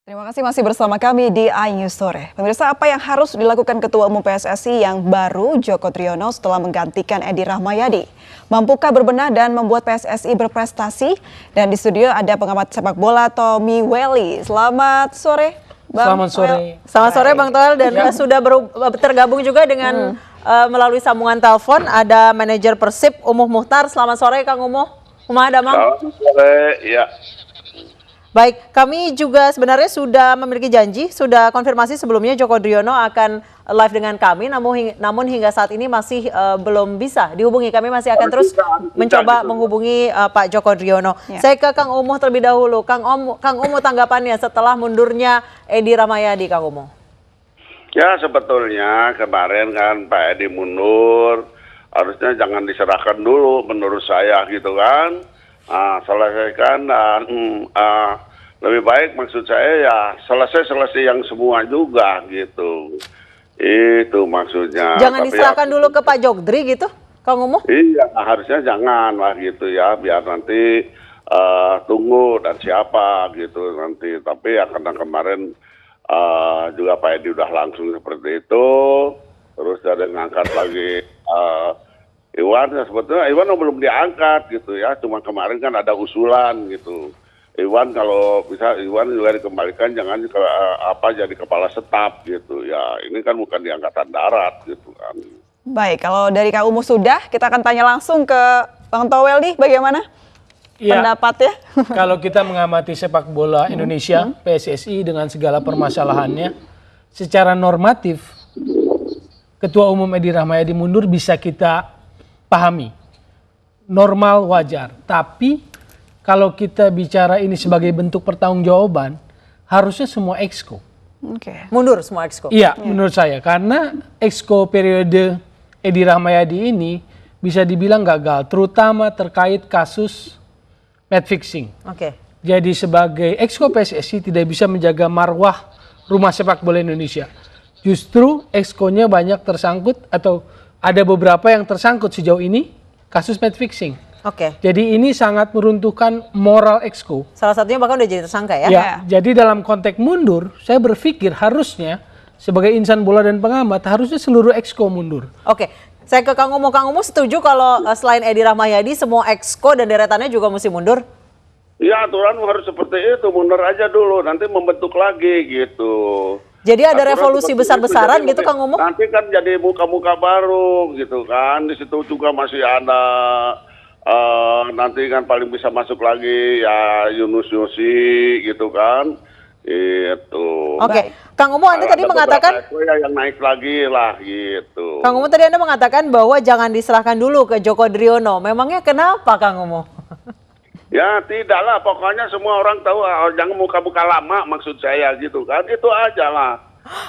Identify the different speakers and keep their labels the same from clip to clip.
Speaker 1: Terima kasih masih bersama kami di iNews Sore. Pemirsa, apa yang harus dilakukan Ketua Umum PSSI yang baru Joko Driono setelah menggantikan Edi Rahmayadi? Mampukah berbenah dan membuat PSSI berprestasi? Dan di studio ada pengamat sepak bola Tommy Welly. Selamat sore, Bang.
Speaker 2: Selamat sore.
Speaker 3: Selamat sore Bang Toel, dan sudah tergabung juga dengan melalui sambungan telepon ada manajer Persib Umuh Muhtar. Selamat sore Kang Umuh. Kumaha damang?
Speaker 4: Selamat sore, ya.
Speaker 3: Baik, kami juga sebenarnya sudah memiliki janji, sudah konfirmasi sebelumnya Joko Driono akan live dengan kami, namun hingga saat ini masih belum bisa dihubungi. Kami masih akan terus mencoba menghubungi Pak Joko Driono. Ya. Saya ke Kang Umuh terlebih dahulu. Kang Umuh tanggapannya setelah mundurnya Edi Rahmayadi, Kang Umuh.
Speaker 4: Ya, sebetulnya kemarin kan Pak Edi mundur, harusnya jangan diserahkan dulu menurut saya gitu kan. Selesaikan dan lebih baik maksud saya ya selesai yang semua juga gitu. Itu maksudnya.
Speaker 3: Jangan
Speaker 4: tapi
Speaker 3: diserahkan dulu ke Pak Jogdri gitu, Kang Umuh?
Speaker 4: Iya, harusnya jangan lah gitu ya, biar nanti tunggu dan siapa gitu nanti. Tapi ya karena kemarin juga Pak Edi udah langsung seperti itu, terus ada ngangkat lagi Iwan, ya sebetulnya Iwan belum diangkat gitu ya, cuma kemarin kan ada usulan gitu. Iwan kalau bisa Iwan juga dikembalikan jangan jadi kepala staf gitu ya. Ini kan bukan di angkatan darat gitu kan.
Speaker 1: Baik, kalau dari Kang Umuh sudah, kita akan tanya langsung ke Bang Toel nih, bagaimana pendapatnya?
Speaker 2: Kalau kita mengamati sepak bola Indonesia, PSSI dengan segala permasalahannya, secara normatif Ketua Umum Edi Rahmayadi mundur bisa kita pahami, normal, wajar. Tapi kalau kita bicara ini sebagai bentuk pertanggungjawaban, harusnya semua exco.
Speaker 3: Mundur semua exco?
Speaker 2: Iya, menurut saya. Karena exco periode Edi Rahmayadi ini bisa dibilang gagal, terutama terkait kasus match fixing. Jadi sebagai exco PSSI tidak bisa menjaga marwah rumah sepak bola Indonesia. Justru exco-nya banyak tersangkut atau ada beberapa yang tersangkut sejauh ini kasus match fixing. Jadi ini sangat meruntuhkan moral exco. Salah satunya bahkan udah jadi tersangka ya? Ya, jadi dalam konteks mundur, saya berpikir harusnya sebagai insan bola dan pengamat harusnya seluruh exco mundur.
Speaker 3: Saya ke Kang Umuh. Kang Umuh setuju kalau selain Edi Rahmayadi semua exco dan deretannya juga mesti mundur?
Speaker 4: Ya, aturan harus seperti itu, mundur aja dulu, nanti membentuk lagi gitu.
Speaker 3: Jadi ada revolusi besar-besaran gitu Kang Umuh?
Speaker 4: Nanti kan jadi muka-muka baru gitu kan, di situ juga masih ada nanti kan paling bisa masuk lagi ya Yunus Nusi gitu kan, itu.
Speaker 3: Kang Umuh Anda tadi mengatakan
Speaker 4: yang naik lagi lah gitu.
Speaker 3: Kang Umuh tadi Anda mengatakan bahwa jangan diserahkan dulu ke Joko Driono. Memangnya kenapa Kang Umuh?
Speaker 4: Ya tidaklah, pokoknya semua orang tahu jangan muka-muka lama maksud saya gitu kan, itu aja lah.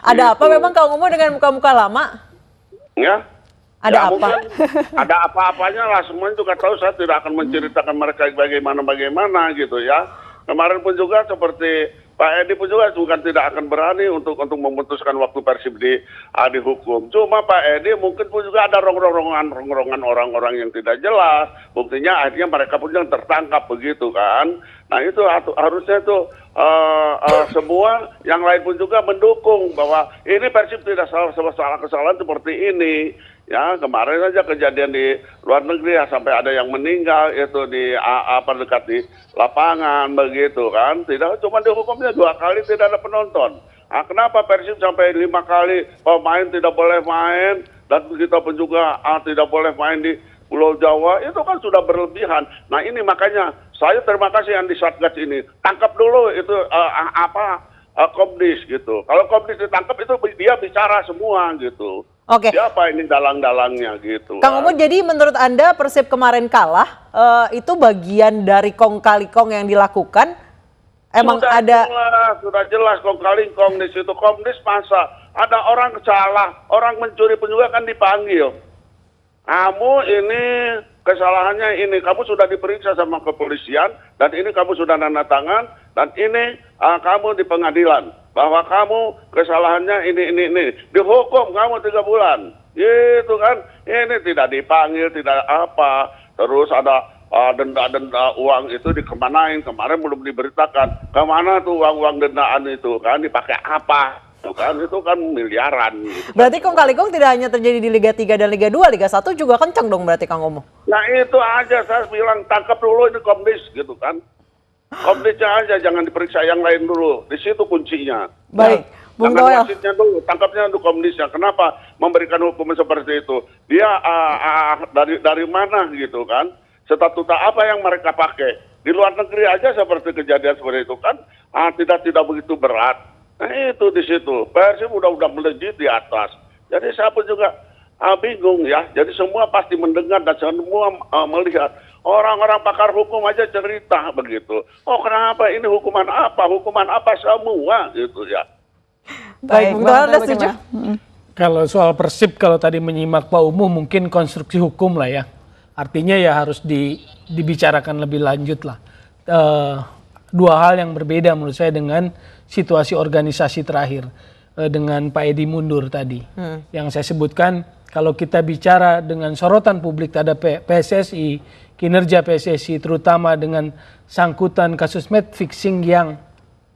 Speaker 3: Ada apa memang Kang Umuh dengan muka-muka lama?
Speaker 4: Ya.
Speaker 3: Ada apa?
Speaker 4: Ada apa-apanya lah, semuanya juga tahu, saya tidak akan menceritakan mereka bagaimana gitu ya. Kemarin pun juga seperti Pak Edi pun juga bukan tidak akan berani untuk memutuskan waktu Persib dihukum. Cuma Pak Edi mungkin pun juga ada rongrongan orang-orang yang tidak jelas. Buktinya akhirnya mereka pun yang tertangkap begitu kan. Nah itu harusnya itu semua yang lain pun juga mendukung bahwa ini Persib tidak salah kesalahan seperti ini. Ya kemarin saja kejadian di luar negeri ya, sampai ada yang meninggal itu di dekat di lapangan begitu kan. Tidak cuma dihukumnya 2 kali tidak ada penonton. Kenapa Persib sampai 5 kali pemain tidak boleh main dan kita pun juga tidak boleh main di Pulau Jawa, itu kan sudah berlebihan. Nah ini makanya saya terima kasih yang di Satgas ini, tangkap dulu itu Komdis gitu. Kalau Komdis ditangkap itu dia bicara semua gitu. Siapa ini dalang-dalangnya gitu.
Speaker 3: Kang Umuh, jadi menurut Anda Persib kemarin kalah itu bagian dari kong kali kong yang dilakukan? Emang
Speaker 4: sudah jelas kong kali kong di situ. Komdis masa ada orang salah, orang mencuri pun juga kan dipanggil. Kamu ini kesalahannya ini, kamu sudah diperiksa sama kepolisian dan ini kamu sudah tanda tangan dan ini kamu di pengadilan bahwa kamu kesalahannya ini dihukum kamu 3 bulan gitu kan. Ini tidak dipanggil, tidak apa, terus ada denda uang itu dikemanain, kemarin belum diberitakan kemana tuh uang dendaan itu kan, dipakai apa, itu kan miliaran gitu.
Speaker 3: Berarti kong kali kong tidak hanya terjadi di Liga 3 dan Liga 2, Liga 1 juga kencang dong berarti Kang Omoh.
Speaker 4: Nah itu aja saya bilang, tangkap dulu ini Komdis gitu kan, Komdisnya aja, jangan diperiksa yang lain dulu, di situ kuncinya.
Speaker 3: Baik, Bung
Speaker 4: Jangan
Speaker 3: Toel.
Speaker 4: wasitnya dulu, tangkapnya dulu Komdisnya. Kenapa memberikan hukuman seperti itu? Dia dari mana gitu kan? Statuta apa yang mereka pakai? Di luar negeri aja seperti kejadian seperti itu kan, tidak begitu berat. Nah itu di situ, Persib udah melejit di atas. Jadi saya pun juga bingung ya. Jadi semua pasti mendengar dan semua melihat. Orang-orang pakar hukum aja cerita begitu. Oh kenapa ini hukuman apa? Hukuman apa semua gitu ya.
Speaker 3: Baik, Bung Toel, Anda setuju?
Speaker 2: Kalau soal Persib, kalau tadi menyimak Pak Umuh, mungkin konstruksi hukum lah ya. Artinya ya harus dibicarakan lebih lanjut lah. Dua hal yang berbeda menurut saya dengan situasi organisasi terakhir. Dengan Pak Edi mundur tadi. Yang saya sebutkan, kalau kita bicara dengan sorotan publik terhadap PSSI, kinerja PSSI terutama dengan sangkutan kasus match fixing yang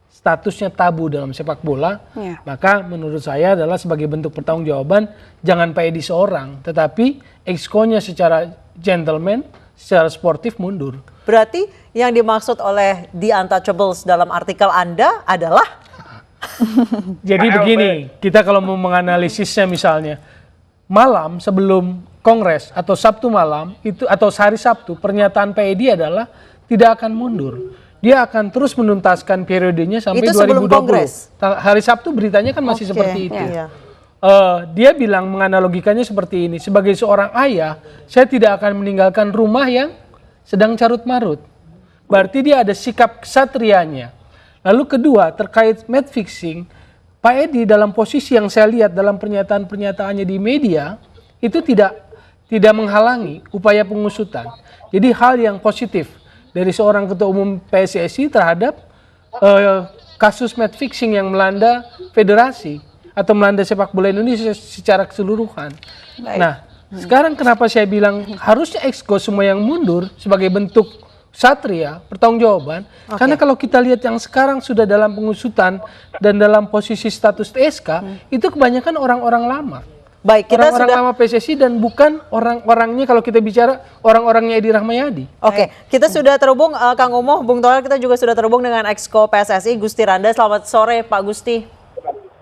Speaker 2: statusnya tabu dalam sepak bola, maka menurut saya adalah sebagai bentuk pertanggungjawaban, jangan Pak Edi seorang, tetapi exco-nya secara gentleman, secara sportif mundur.
Speaker 3: Berarti yang dimaksud oleh The Untouchables dalam artikel Anda adalah?
Speaker 2: Jadi begini, kita kalau mau menganalisisnya misalnya, malam sebelum Kongres atau Sabtu malam, itu atau hari Sabtu, pernyataan Pak Edi adalah tidak akan mundur. Dia akan terus menuntaskan periodenya sampai
Speaker 3: Itu
Speaker 2: 2020.
Speaker 3: sebelum Kongres?
Speaker 2: Hari Sabtu beritanya kan masih seperti itu.
Speaker 3: Iya.
Speaker 2: Dia bilang menganalogikannya seperti ini. Sebagai seorang ayah, saya tidak akan meninggalkan rumah yang sedang carut-marut. Berarti dia ada sikap kesatrianya. Lalu kedua, terkait match fixing, Pak Edi dalam posisi yang saya lihat dalam pernyataan-pernyataannya di media, itu tidak menghalangi upaya pengusutan. Jadi hal yang positif dari seorang ketua umum PSSI terhadap kasus match fixing yang melanda federasi atau melanda sepak bola Indonesia secara keseluruhan.
Speaker 1: Baik.
Speaker 2: Nah, sekarang kenapa saya bilang harusnya exco semua yang mundur sebagai bentuk satria, pertanggungjawaban. Karena kalau kita lihat yang sekarang sudah dalam pengusutan dan dalam posisi status TSK, itu kebanyakan orang-orang lama.
Speaker 3: Baik, kita
Speaker 2: Orang-orang
Speaker 3: sudah
Speaker 2: lama PSSI dan bukan orang-orangnya kalau kita bicara orang-orangnya Edi Rahmayadi.
Speaker 3: Oke, kita sudah terhubung Kang Omoh, Bung Toel, kita juga sudah terhubung dengan Exco PSSI Gusti Randa. Selamat sore Pak Gusti.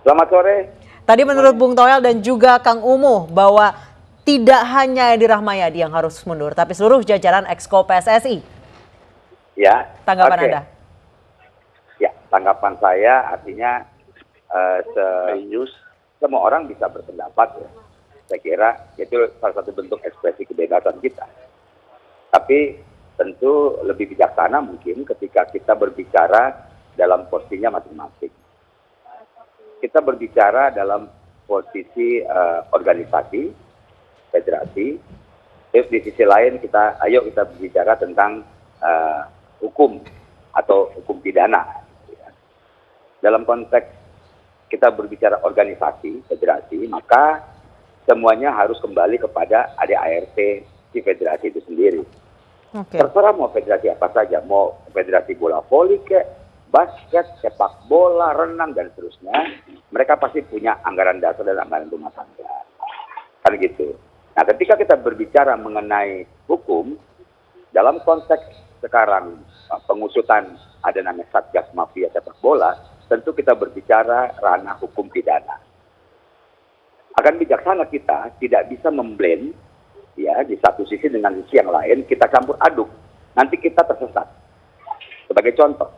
Speaker 5: Selamat sore.
Speaker 3: Tadi menurut Bung Toel dan juga Kang Omoh bahwa tidak hanya Edi Rahmayadi yang harus mundur, tapi seluruh jajaran Exco PSSI.
Speaker 5: Ya.
Speaker 3: Tanggapan
Speaker 5: oke.
Speaker 3: Anda?
Speaker 5: Ya, tanggapan saya artinya semua orang bisa berpendapat ya. Saya kira itu salah satu bentuk ekspresi kebebasan kita. Tapi tentu lebih bijaksana mungkin ketika kita berbicara dalam porsinya masing-masing. Kita berbicara dalam posisi organisasi, federasi. Terus di sisi lain kita berbicara tentang hukum atau hukum pidana. Dalam konteks kita berbicara organisasi, federasi, maka semuanya harus kembali kepada ADART si federasi itu sendiri. Terserah mau federasi apa saja, mau federasi bola voli, basket, sepak bola, renang, dan seterusnya, mereka pasti punya anggaran dasar dan anggaran rumah tangga. Kan gitu. Nah, ketika kita berbicara mengenai hukum, dalam konteks sekarang pengusutan ada namanya Satgas Mafia Sepak Bola, tentu kita berbicara ranah hukum pidana. Akan bijaksana kita tidak bisa memblend ya di satu sisi dengan sisi yang lain, kita campur aduk. Nanti kita tersesat. Sebagai contoh,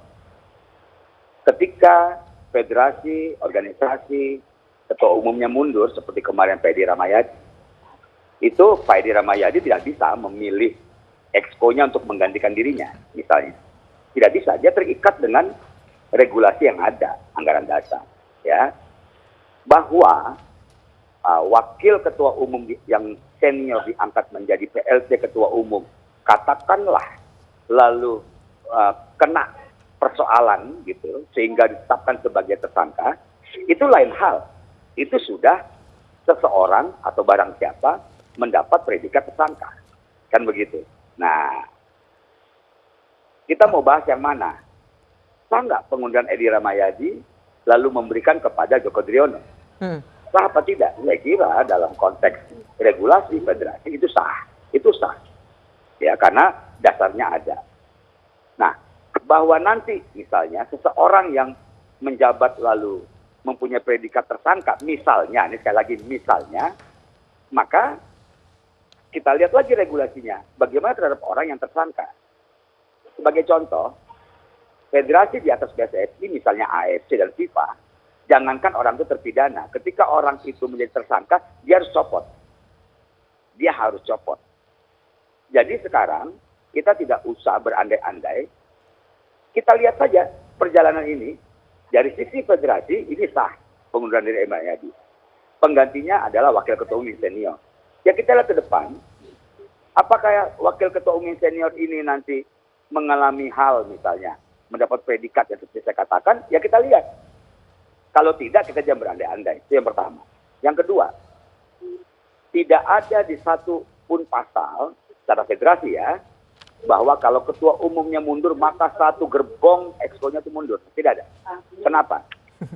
Speaker 5: ketika federasi, organisasi, ketua umumnya mundur seperti kemarin Pak Edi Rahmayadi, itu Pak Edi Rahmayadi tidak bisa memilih exco-nya untuk menggantikan dirinya, misalnya. Tidak bisa, dia terikat dengan regulasi yang ada, anggaran dasar, ya. Bahwa wakil ketua umum yang senior diangkat menjadi PLT ketua umum, katakanlah lalu kena persoalan gitu, sehingga ditetapkan sebagai tersangka, itu lain hal. Itu sudah seseorang atau barang siapa mendapat predikat tersangka, kan begitu. Nah, Kita mau bahas yang mana? Sah nggak pengunduran Edi Rahmayadi lalu memberikan kepada Joko Driono? Sah apa tidak? Saya kira dalam konteks regulasi federasi itu sah. Itu sah. Ya, karena dasarnya ada. Nah, bahwa nanti misalnya seseorang yang menjabat lalu mempunyai predikat tersangka, misalnya, ini sekali lagi misalnya, maka kita lihat lagi regulasinya. Bagaimana terhadap orang yang tersangka. Sebagai contoh, federasi di atas PSSI, misalnya AFC dan FIFA, jangankan orang itu terpidana. Ketika orang itu menjadi tersangka, dia harus copot. Dia harus copot. Jadi sekarang, kita tidak usah berandai-andai. Kita lihat saja perjalanan ini. Dari sisi federasi, ini sah pengunduran diri Rahmayadi. Penggantinya adalah wakil ketua umum senior. Ya kita lihat ke depan, apakah wakil ketua umum senior ini nanti mengalami hal misalnya, mendapat predikat yang seperti saya katakan, ya kita lihat. Kalau tidak, kita jangan berandai-andai. Itu yang pertama. Yang kedua, tidak ada di satu pun pasal, secara federasi ya, bahwa kalau ketua umumnya mundur, maka satu gerbong exco-nya itu mundur. Tidak ada. Kenapa?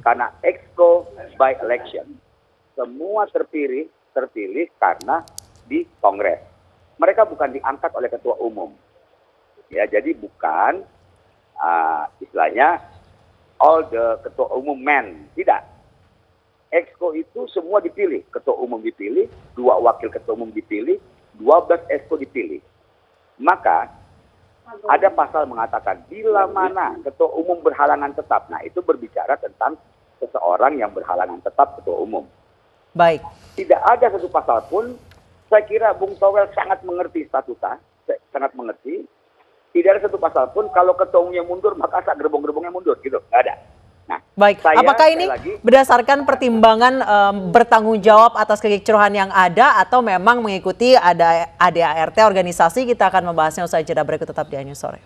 Speaker 5: Karena exco by election. Semua terpilih karena di Kongres. Mereka bukan diangkat oleh ketua umum. Ya, jadi bukan istilahnya all the ketua umum men. Tidak. Exco itu semua dipilih. Ketua umum dipilih, 2 wakil ketua umum dipilih, 12 exco dipilih. Maka ada pasal mengatakan bila mana ketua umum berhalangan tetap. Nah, itu berbicara tentang seseorang yang berhalangan tetap ketua umum.
Speaker 3: Baik.
Speaker 5: Tidak ada satu pasal pun, saya kira Bung Towel sangat mengerti statuta, sangat mengerti. Tidak ada satu pasal pun kalau ketua umumnya mundur, maka sak gerbong-gerbongnya mundur, gitu. Nggak ada. Nah,
Speaker 3: baik, apakah ini berdasarkan pertimbangan bertanggung jawab atas kekisruhan yang ada atau memang mengikuti ada ADART organisasi? Kita akan membahasnya usai jeda berikut, tetap di News Sore.